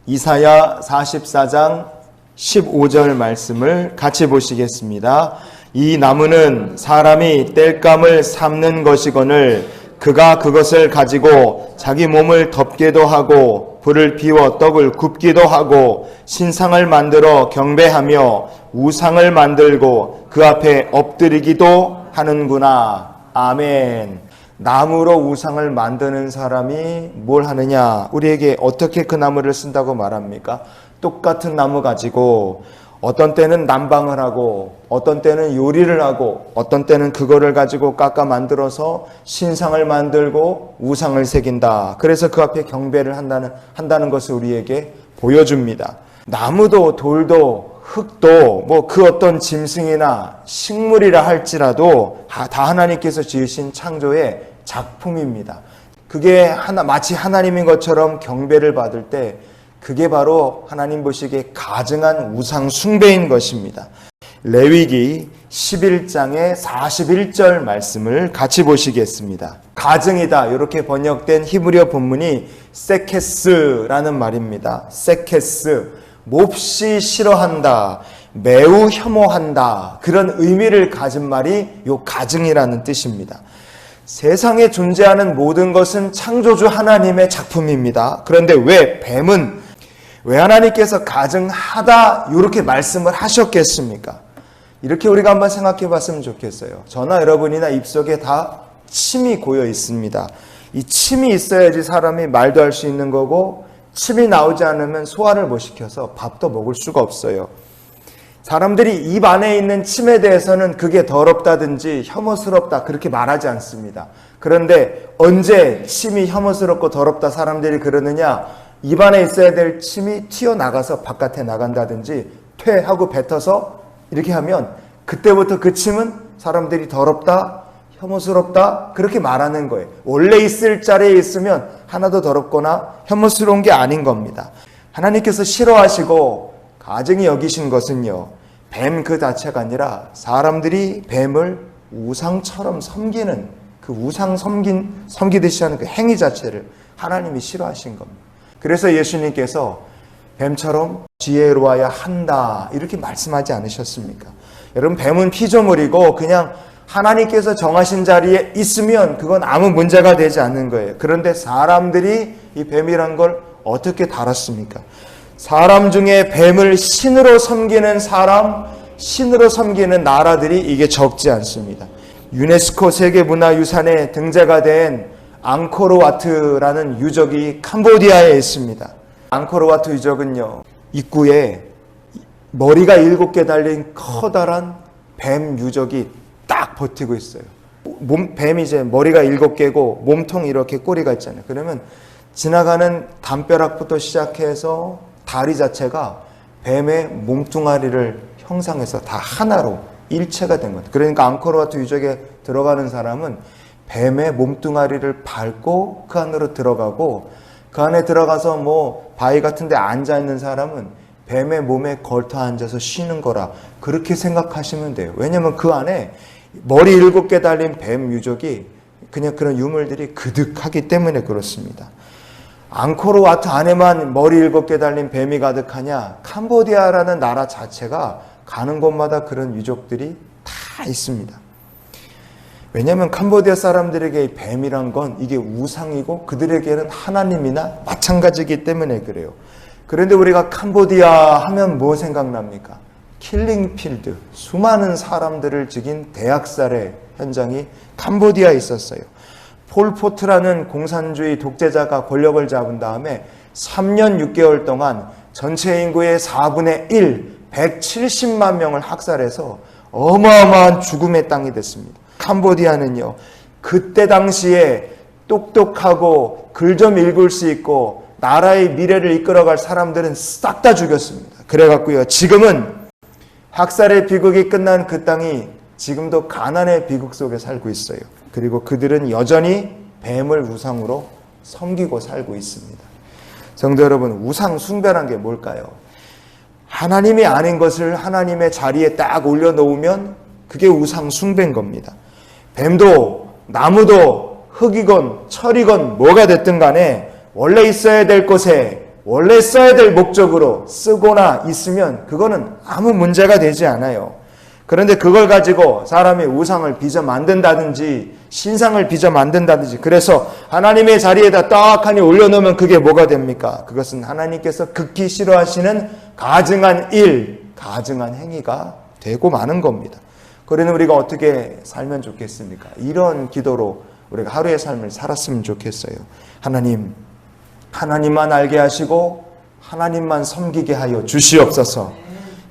이사야 44장 15절 말씀을 같이 보시겠습니다. 이 나무는 사람이 땔감을 삶는 것이거늘 그가 그것을 가지고 자기 몸을 덮기도 하고 불을 피워 떡을 굽기도 하고 신상을 만들어 경배하며 우상을 만들고 그 앞에 엎드리기도 하는구나. 아멘. 나무로 우상을 만드는 사람이 뭘 하느냐? 우리에게 어떻게 그 나무를 쓴다고 말합니까? 똑같은 나무 가지고 어떤 때는 난방을 하고 어떤 때는 요리를 하고 어떤 때는 그거를 가지고 깎아 만들어서 신상을 만들고 우상을 새긴다. 그래서 그 앞에 경배를 한다는 것을 우리에게 보여줍니다. 나무도 돌도 흙도 뭐 그 어떤 짐승이나 식물이라 할지라도 다 하나님께서 지으신 창조의 작품입니다. 그게 마치 하나님인 것처럼 경배를 받을 때 그게 바로 하나님 보시기에 가증한 우상 숭배인 것입니다. 레위기 11장의 41절 말씀을 같이 보시겠습니다. 가증이다 이렇게 번역된 히브리어 본문이 세케스라는 말입니다. 세케스, 몹시 싫어한다, 매우 혐오한다, 그런 의미를 가진 말이 요 가증이라는 뜻입니다. 세상에 존재하는 모든 것은 창조주 하나님의 작품입니다. 그런데 왜 하나님께서 가증하다 이렇게 말씀을 하셨겠습니까? 이렇게 우리가 한번 생각해 봤으면 좋겠어요. 저나 여러분이나 입속에 다 침이 고여 있습니다. 이 침이 있어야지 사람이 말도 할 수 있는 거고, 침이 나오지 않으면 소화를 못 시켜서 밥도 먹을 수가 없어요. 사람들이 입 안에 있는 침에 대해서는 그게 더럽다든지 혐오스럽다 그렇게 말하지 않습니다. 그런데 언제 침이 혐오스럽고 더럽다 사람들이 그러느냐? 입 안에 있어야 될 침이 튀어나가서 바깥에 나간다든지 퇴하고 뱉어서 이렇게 하면 그때부터 그 침은 사람들이 더럽다, 혐오스럽다 그렇게 말하는 거예요. 원래 있을 자리에 있으면 하나도 더럽거나 혐오스러운 게 아닌 겁니다. 하나님께서 싫어하시고 가증히 여기신 것은요, 뱀 그 자체가 아니라 사람들이 뱀을 우상처럼 섬기는 그 우상 섬기듯이 하는 그 행위 자체를 하나님이 싫어하신 겁니다. 그래서 예수님께서 뱀처럼 지혜로워야 한다 이렇게 말씀하지 않으셨습니까? 여러분, 뱀은 피조물이고 그냥 하나님께서 정하신 자리에 있으면 그건 아무 문제가 되지 않는 거예요. 그런데 사람들이 이 뱀이란 걸 어떻게 다뤘습니까? 사람 중에 뱀을 신으로 섬기는 사람, 신으로 섬기는 나라들이 이게 적지 않습니다. 유네스코 세계문화유산에 등재가 된 앙코르와트라는 유적이 캄보디아에 있습니다. 앙코르와트 유적은요, 입구에 머리가 7개 달린 커다란 뱀 유적이 딱 버티고 있어요. 뱀이 이제 머리가 7개고 몸통 이렇게 꼬리가 있잖아요. 그러면 지나가는 담벼락부터 시작해서 다리 자체가 뱀의 몸뚱아리를 형상해서 다 하나로 일체가 된 거예요. 그러니까 앙코르와트 유적에 들어가는 사람은 뱀의 몸뚱아리를 밟고 그 안으로 들어가고, 그 안에 들어가서 뭐 바위 같은 데 앉아 있는 사람은 뱀의 몸에 걸터 앉아서 쉬는 거라 그렇게 생각하시면 돼요. 왜냐하면 그 안에 머리 7개 달린 뱀 유적이 그냥 그런 유물들이 그득하기 때문에 그렇습니다. 앙코르와트 안에만 머리 7개 달린 뱀이 가득하냐? 캄보디아라는 나라 자체가 가는 곳마다 그런 유적들이 다 있습니다. 왜냐하면 캄보디아 사람들에게 뱀이란 건 이게 우상이고 그들에게는 하나님이나 마찬가지이기 때문에 그래요. 그런데 우리가 캄보디아 하면 뭐 생각납니까? 킬링필드, 수많은 사람들을 죽인 대학살의 현장이 캄보디아에 있었어요. 폴포트라는 공산주의 독재자가 권력을 잡은 다음에 3년 6개월 동안 전체 인구의 4분의 1, 170만 명을 학살해서 어마어마한 죽음의 땅이 됐습니다. 캄보디아는요, 그때 당시에 똑똑하고 글 좀 읽을 수 있고 나라의 미래를 이끌어갈 사람들은 싹 다 죽였습니다. 그래갖고요, 지금은 학살의 비극이 끝난 그 땅이 지금도 가난의 비극 속에 살고 있어요. 그리고 그들은 여전히 뱀을 우상으로 섬기고 살고 있습니다. 성도 여러분, 우상 숭배란 게 뭘까요? 하나님이 아닌 것을 하나님의 자리에 딱 올려놓으면 그게 우상 숭배인 겁니다. 뱀도 나무도 흙이건 철이건 뭐가 됐든 간에 원래 있어야 될 곳에 원래 써야 될 목적으로 쓰거나 있으면 그거는 아무 문제가 되지 않아요. 그런데 그걸 가지고 사람이 우상을 빚어 만든다든지 신상을 빚어 만든다든지 그래서 하나님의 자리에다 떡하니 올려놓으면 그게 뭐가 됩니까? 그것은 하나님께서 극히 싫어하시는 가증한 일, 가증한 행위가 되고 마는 겁니다. 그러니 우리가 어떻게 살면 좋겠습니까? 이런 기도로 우리가 하루의 삶을 살았으면 좋겠어요. 하나님, 하나님만 알게 하시고 하나님만 섬기게 하여 주시옵소서.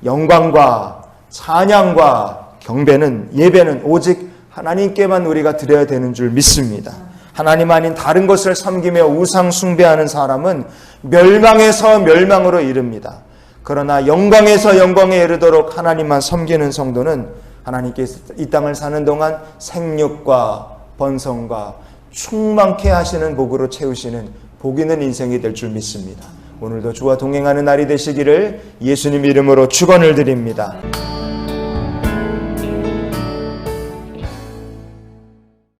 영광과 찬양과 경배는, 예배는 오직 하나님께만 우리가 드려야 되는 줄 믿습니다. 하나님 아닌 다른 것을 섬기며 우상 숭배하는 사람은 멸망에서 멸망으로 이릅니다. 그러나 영광에서 영광에 이르도록 하나님만 섬기는 성도는 하나님께서 이 땅을 사는 동안 생육과 번성과 충만케 하시는 복으로 채우시는 복 있는 인생이 될 줄 믿습니다. 오늘도 주와 동행하는 날이 되시기를 예수님 이름으로 축원을 드립니다.